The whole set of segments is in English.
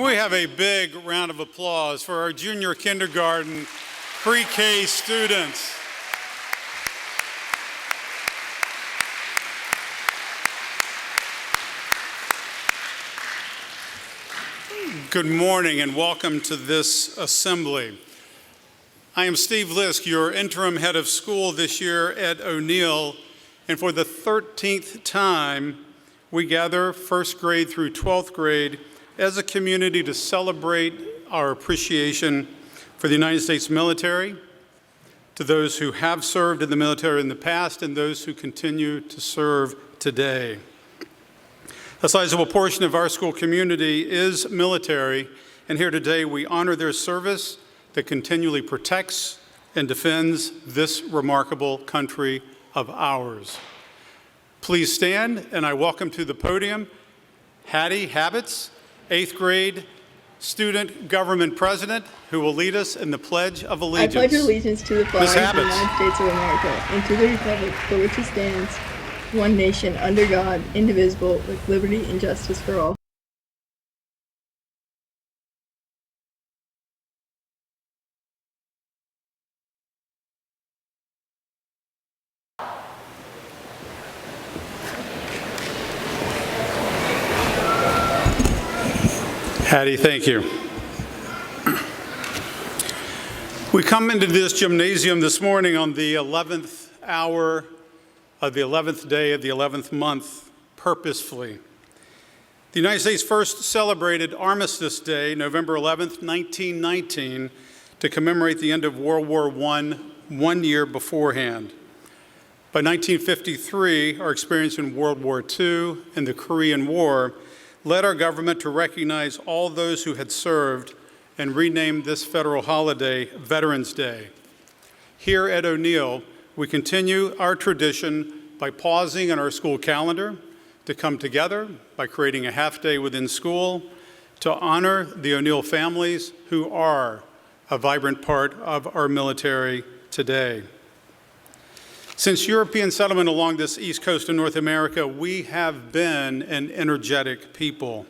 we have a big round of applause for our junior kindergarten pre-K students? Good morning and welcome to this assembly. I am Steve Lisk, your interim head of school this year at O'Neill, and for the 13th time, we gather first grade through 12th grade as a community to celebrate our appreciation for the United States military, to those who have served in the military in the past and those who continue to serve today. A sizable portion of our school community is military, and here today we honor their service that continually protects and defends this remarkable country of ours. Please stand, and I welcome to the podium Hattie Habits, 8th grade student government president, who will lead us in the Pledge of Allegiance. I pledge allegiance to the flag of the United States of America and to the republic for which it stands, one nation, under God, indivisible, with liberty and justice for all. Hattie, thank you. We come into this gymnasium this morning on the 11th hour of the 11th day of the 11th month purposefully. The United States first celebrated Armistice Day, November 11th, 1919, to commemorate the end of World War I 1 year beforehand. By 1953, our experience in World War II and the Korean War led our government to recognize all those who had served and rename this federal holiday Veterans Day. Here at O'Neill, we continue our tradition by pausing in our school calendar to come together by creating a half day within school to honor the O'Neill families who are a vibrant part of our military today. Since European settlement along this east coast of North America, we have been an energetic people.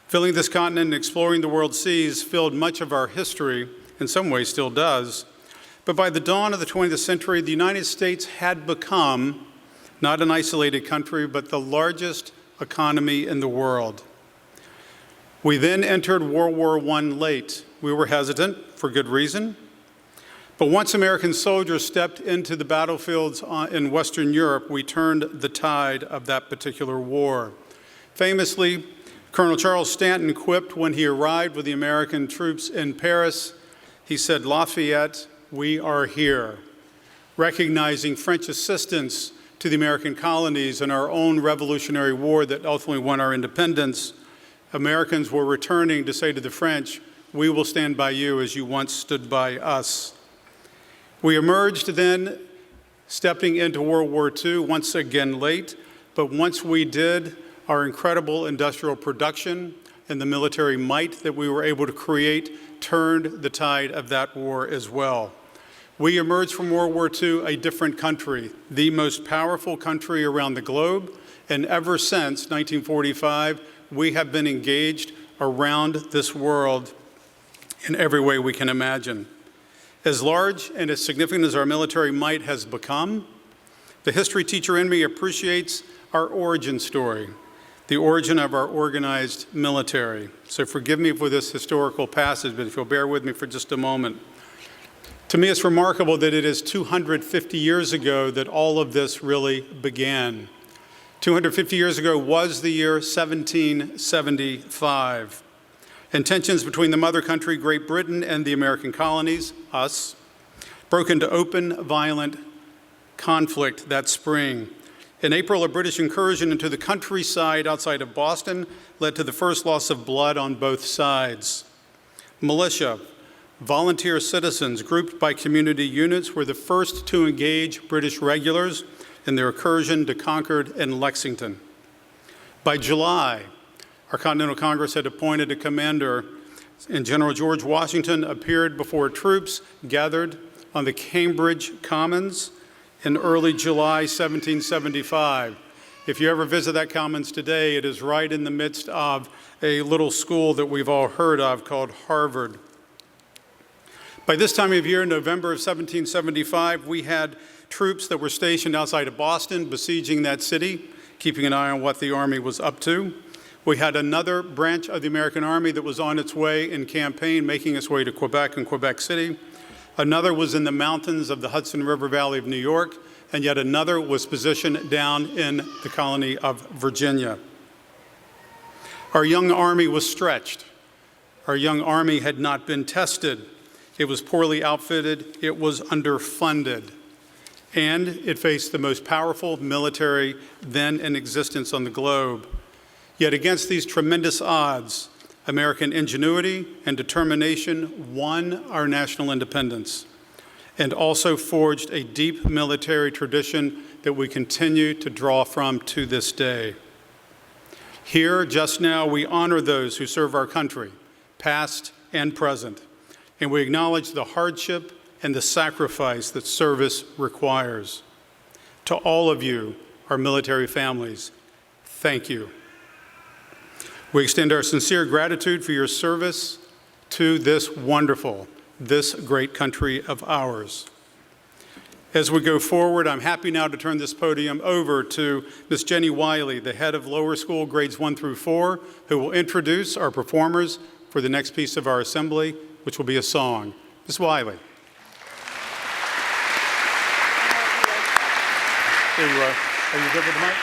Filling this continent and exploring the world seas filled much of our history, in some ways still does. But by the dawn of the 20th century, the United States had become not an isolated country, but the largest economy in the world. We then entered World War I late. We were hesitant, for good reason. But once American soldiers stepped into the battlefields in Western Europe, we turned the tide of that particular war. Famously, Colonel Charles Stanton quipped when he arrived with the American troops in Paris, he said, "Lafayette, we are here," recognizing French assistance to the American colonies in our own Revolutionary War that ultimately won our independence. Americans were returning to say to the French, "We will stand by you as you once stood by us." We emerged then, stepping into World War II, once again late, but once we did, our incredible industrial production and the military might that we were able to create turned the tide of that war as well. We emerged from World War II a different country, the most powerful country around the globe, and ever since 1945, we have been engaged around this world in every way we can imagine. As large and as significant as our military might has become, the history teacher in me appreciates our origin story, the origin of our organized military. So forgive me for this historical passage, but if you'll bear with me for just a moment. To me, it's remarkable that it is 250 years ago that all of this really began. 250 years ago was the year 1775. And tensions between the mother country, Great Britain, and the American colonies, us, broke into open, violent conflict that spring. In April, a British incursion into the countryside outside of Boston led to the first loss of blood on both sides. Militia, volunteer citizens grouped by community units were the first to engage British regulars in their incursion to Concord and Lexington. By July, our Continental Congress had appointed a commander, and General George Washington appeared before troops gathered on the Cambridge Commons in early July 1775. If you ever visit that commons today, it is right in the midst of a little school that we've all heard of called Harvard. By this time of year, in November of 1775, we had troops that were stationed outside of Boston, besieging that city, keeping an eye on what the Army was up to. We had another branch of the American Army that was on its way in campaign, making its way to Quebec and Quebec City. Another was in the mountains of the Hudson River Valley of New York, and yet another was positioned down in the colony of Virginia. Our young army was stretched. Our young army had not been tested. It was poorly outfitted. It was underfunded. And it faced the most powerful military then in existence on the globe. Yet against these tremendous odds, American ingenuity and determination won our national independence and also forged a deep military tradition that we continue to draw from to this day. Here, just now, we honor those who serve our country, past and present, and we acknowledge the hardship and the sacrifice that service requires. To all of you, our military families, thank you. We extend our sincere gratitude for your service to this wonderful, this great country of ours. As we go forward, I'm happy now to turn this podium over to Ms. Jenny Wiley, the head of lower school grades 1 through 4, who will introduce our performers for the next piece of our assembly, which will be a song. Ms. Wiley. There you are. Are you good with the mic?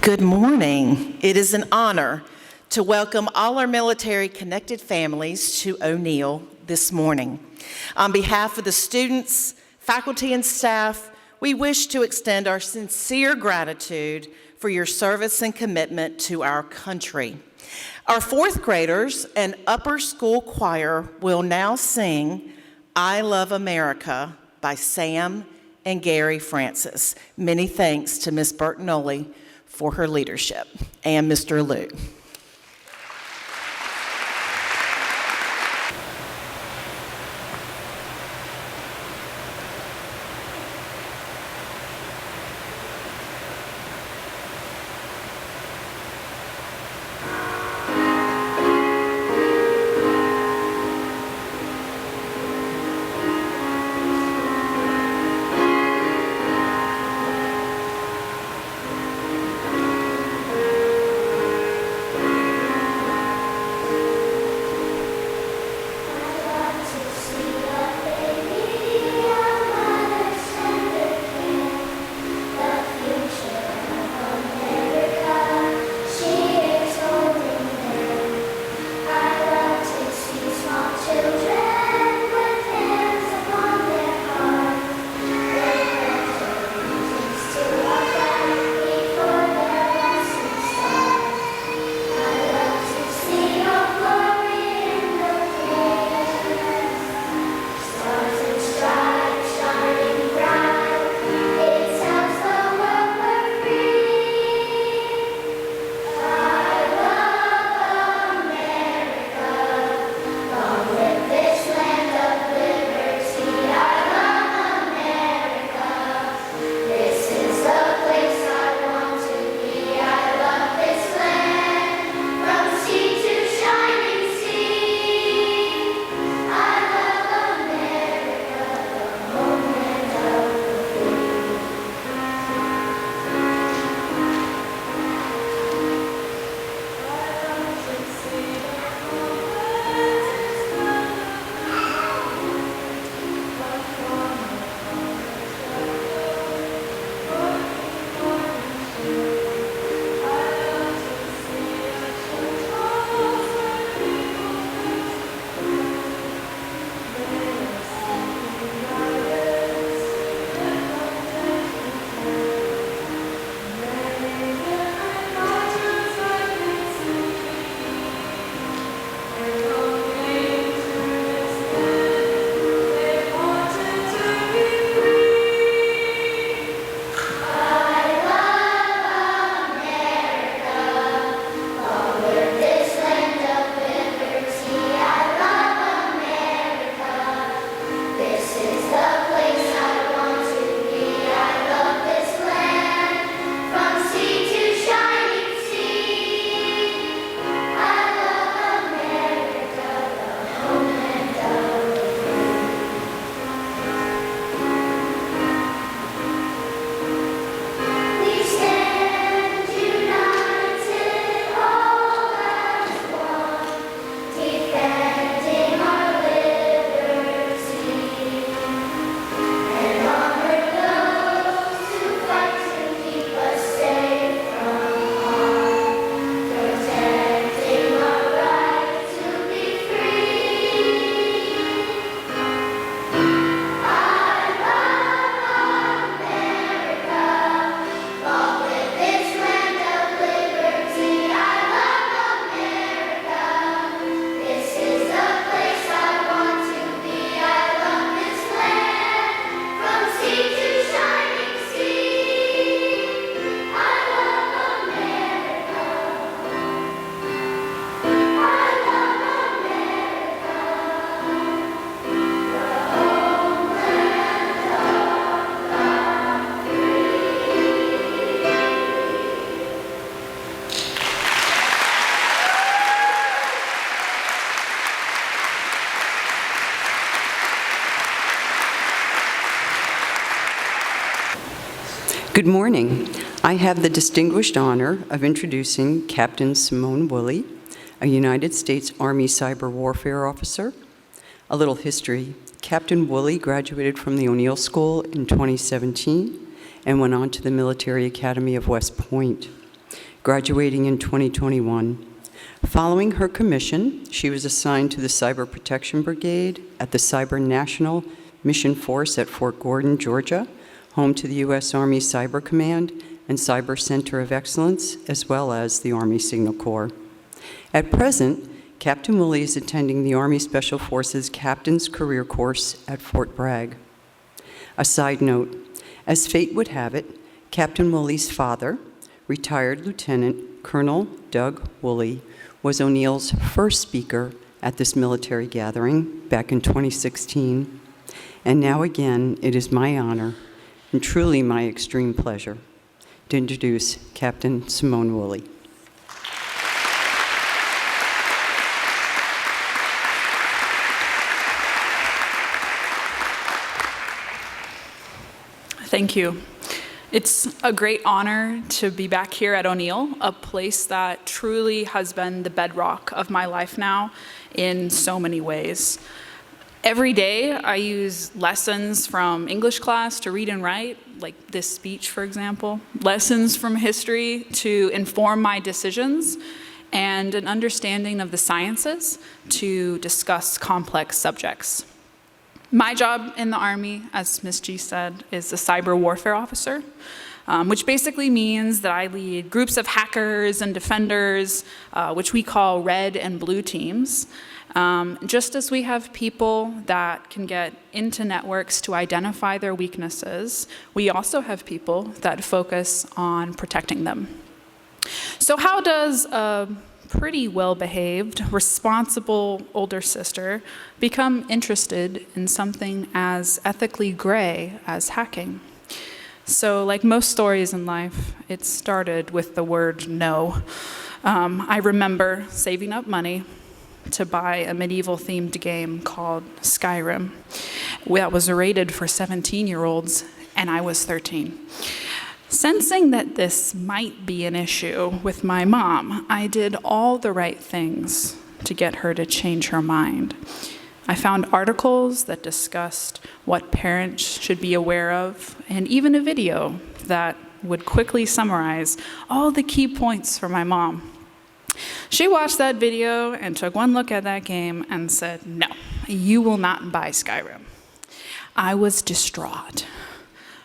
Good morning. It is an honor to welcome all our military-connected families to O'Neill this morning. On behalf of the students, faculty, and staff, we wish to extend our sincere gratitude for your service and commitment to our country. Our fourth graders and upper school choir will now sing I Love America by Sam and Gary Francis. Many thanks to Ms. Bertinoli for her leadership, and Mr. Liu. Good morning. I have the distinguished honor of introducing Captain Simone Woolley, a United States Army cyber warfare officer. A little history. Captain Woolley graduated from the O'Neill School in 2017 and went on to the Military Academy of West Point, graduating in 2021. Following her commission, she was assigned to the Cyber Protection Brigade at the Cyber National Mission Force at Fort Gordon, Georgia, home to the U.S. Army Cyber Command and Cyber Center of Excellence, as well as the Army Signal Corps. At present, Captain Woolley is attending the Army Special Forces Captain's Career Course at Fort Bragg. A side note, as fate would have it, Captain Woolley's father, retired Lieutenant Colonel Doug Woolley, was O'Neill's first speaker at this military gathering back in 2016. And now again, it is my honor and truly my extreme pleasure to introduce Captain Simone Woolley. Thank you. It's a great honor to be back here at O'Neill, a place that truly has been the bedrock of my life now in so many ways. Every day I use lessons from English class to read and write, like this speech, for example, lessons from history to inform my decisions, and an understanding of the sciences to discuss complex subjects. My job in the Army, as Ms. G said, is a cyber warfare officer, which basically means that I lead groups of hackers and defenders, which we call red and blue teams. Just as we have people that can get into networks to identify their weaknesses, we also have people that focus on protecting them. So how does a pretty well-behaved, responsible older sister become interested in something as ethically gray as hacking? So like most stories in life, it started with the word no. I remember saving up money to buy a medieval-themed game called Skyrim that was rated for 17-year-olds, and I was 13. Sensing that this might be an issue with my mom, I did all the right things to get her to change her mind. I found articles that discussed what parents should be aware of, and even a video that would quickly summarize all the key points for my mom. She watched that video and took one look at that game and said, "No, you will not buy Skyrim." I was distraught.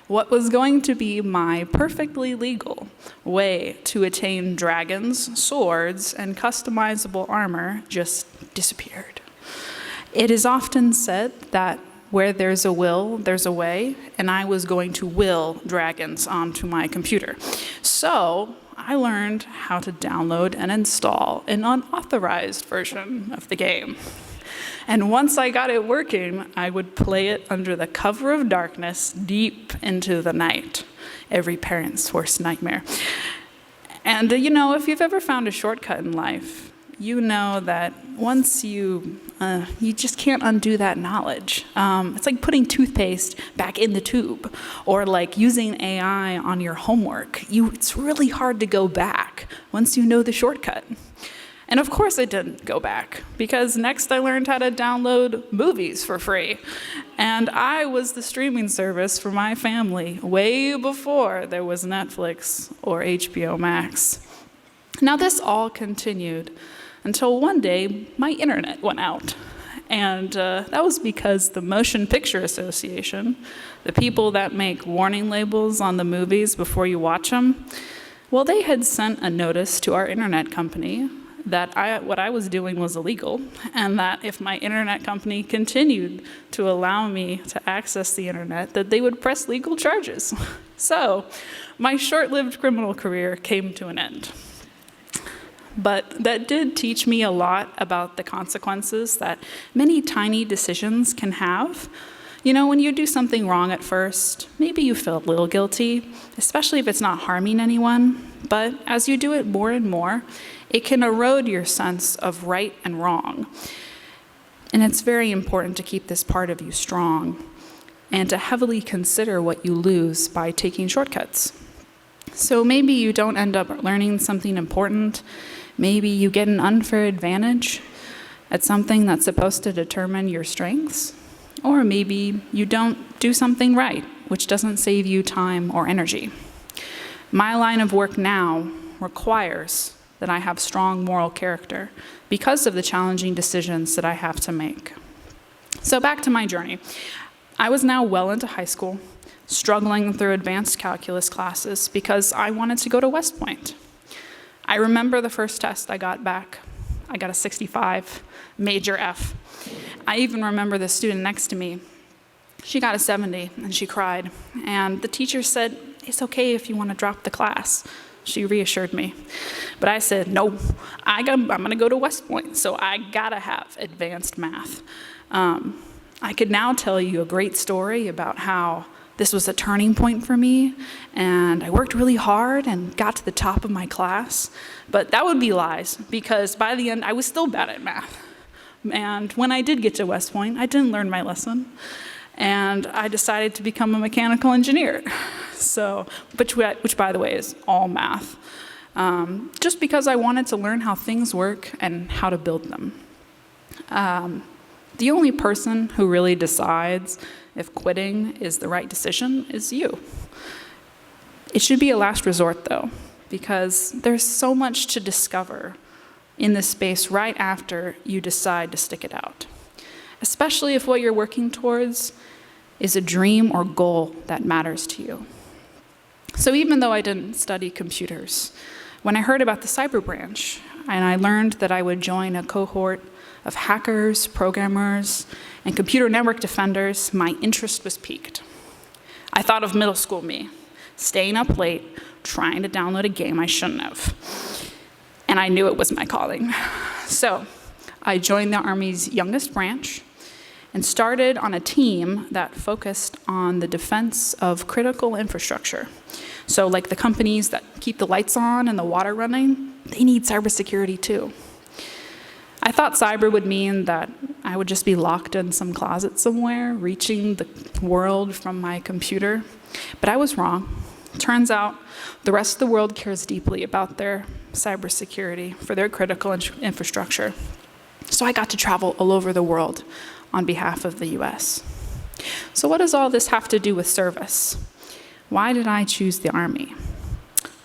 What was going to be my perfectly legal way to attain dragons, swords, and customizable armor just disappeared. It is often said that where there's a will, there's a way, and I was going to will dragons onto my computer. So I learned how to download and install an unauthorized version of the game. And once I got it working, I would play it under the cover of darkness deep into the night. Every parent's worst nightmare. And if you've ever found a shortcut in life, you know that once you just can't undo that knowledge. It's like putting toothpaste back in the tube, or like using AI on your homework. It's really hard to go back once you know the shortcut. And of course I didn't go back, because next I learned how to download movies for free. And I was the streaming service for my family way before there was Netflix or HBO Max. Now this all continued until one day my internet went out. And that was because the Motion Picture Association, the people that make warning labels on the movies before you watch them, well, they had sent a notice to our internet company that what I was doing was illegal, and that if my internet company continued to allow me to access the internet, that they would press legal charges. So my short-lived criminal career came to an end. But that did teach me a lot about the consequences that many tiny decisions can have. When you do something wrong at first, maybe you feel a little guilty, especially if it's not harming anyone. But as you do it more and more, it can erode your sense of right and wrong. And it's very important to keep this part of you strong. and to heavily consider what you lose by taking shortcuts. So maybe you don't end up learning something important. Maybe you get an unfair advantage at something that's supposed to determine your strengths. Or maybe you don't do something right, which doesn't save you time or energy. My line of work now requires that I have strong moral character because of the challenging decisions that I have to make. So back to my journey. I was now well into high school, struggling through advanced calculus classes because I wanted to go to West Point. I remember the first test I got back. I got a 65, major F. I even remember the student next to me. She got a 70 and she cried. And the teacher said, "It's okay if you want to drop the class." She reassured me. But I said, "No, I'm going to go to West Point, so I got to have advanced math." I could now tell you a great story about how this was a turning point for me, and I worked really hard and got to the top of my class. But that would be lies, because by the end, I was still bad at math. And when I did get to West Point, I didn't learn my lesson, and I decided to become a mechanical engineer. So, which by the way, is all math. Just because I wanted to learn how things work and how to build them. The only person who really decides if quitting is the right decision is you. It should be a last resort, though, because there's so much to discover in this space right after you decide to stick it out, especially if what you're working towards is a dream or goal that matters to you. So even though I didn't study computers, when I heard about the cyber branch and I learned that I would join a cohort of hackers, programmers, and computer network defenders, my interest was piqued. I thought of middle school me, staying up late, trying to download a game I shouldn't have. And I knew it was my calling. So I joined the Army's youngest branch and started on a team that focused on the defense of critical infrastructure. So like the companies that keep the lights on and the water running, they need cybersecurity too. I thought cyber would mean that I would just be locked in some closet somewhere, reaching the world from my computer. But I was wrong. Turns out the rest of the world cares deeply about their cybersecurity for their critical infrastructure. So I got to travel all over the world on behalf of the US. So what does all this have to do with service? Why did I choose the Army?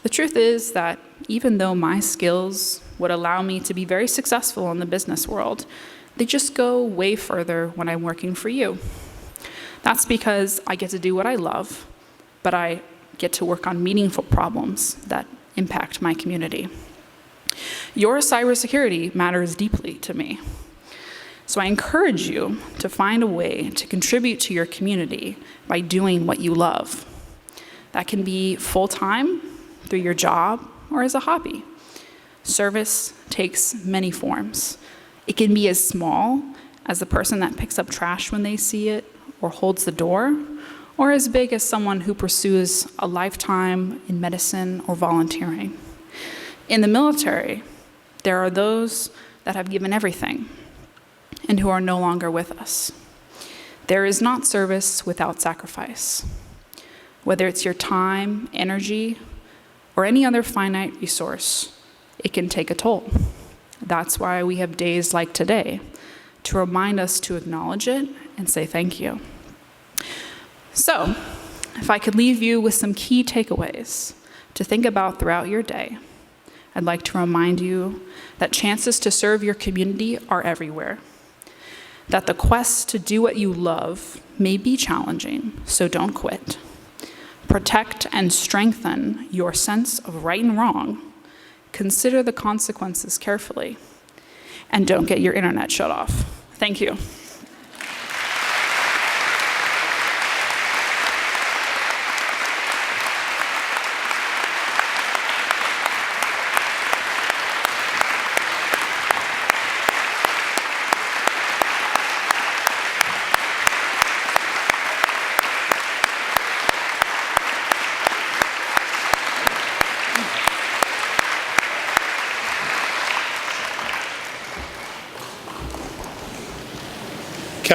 The truth is that even though my skills would allow me to be very successful in the business world, they just go way further when I'm working for you. That's because I get to do what I love, but I get to work on meaningful problems that impact my community. Your cybersecurity matters deeply to me. So I encourage you to find a way to contribute to your community by doing what you love. That can be full-time, through your job, or as a hobby. Service takes many forms. It can be as small as the person that picks up trash when they see it or holds the door, or as big as someone who pursues a lifetime in medicine or volunteering. In the military, there are those that have given everything and who are no longer with us. There is not service without sacrifice. Whether it's your time, energy, or any other finite resource, it can take a toll. That's why we have days like today, to remind us to acknowledge it and say thank you. So, if I could leave you with some key takeaways to think about throughout your day, I'd like to remind you that chances to serve your community are everywhere, that the quest to do what you love may be challenging, so don't quit. Protect and strengthen your sense of right and wrong. Consider the consequences carefully, and don't get your internet shut off. Thank you.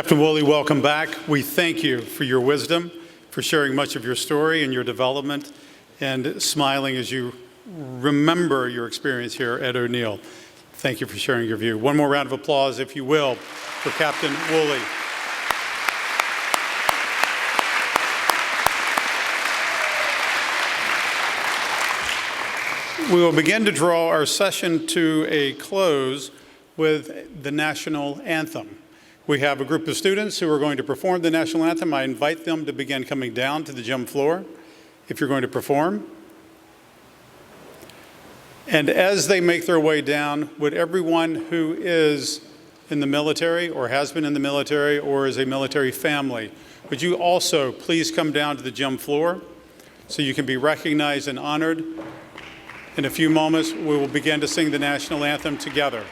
Captain Woolley, welcome back. We thank you for your wisdom, for sharing much of your story and your development, and smiling as you remember your experience here at O'Neill. Thank you for sharing your view. One more round of applause, if you will, for Captain Woolley. We will begin to draw our session to a close with the national anthem. We have a group of students who are going to perform the national anthem. I invite them to begin coming down to the gym floor if you're going to perform. And as they make their way down, would everyone who is in the military or has been in the military or is a military family, would you also please come down to the gym floor so you can be recognized and honored? In a few moments, we will begin to sing the national anthem together.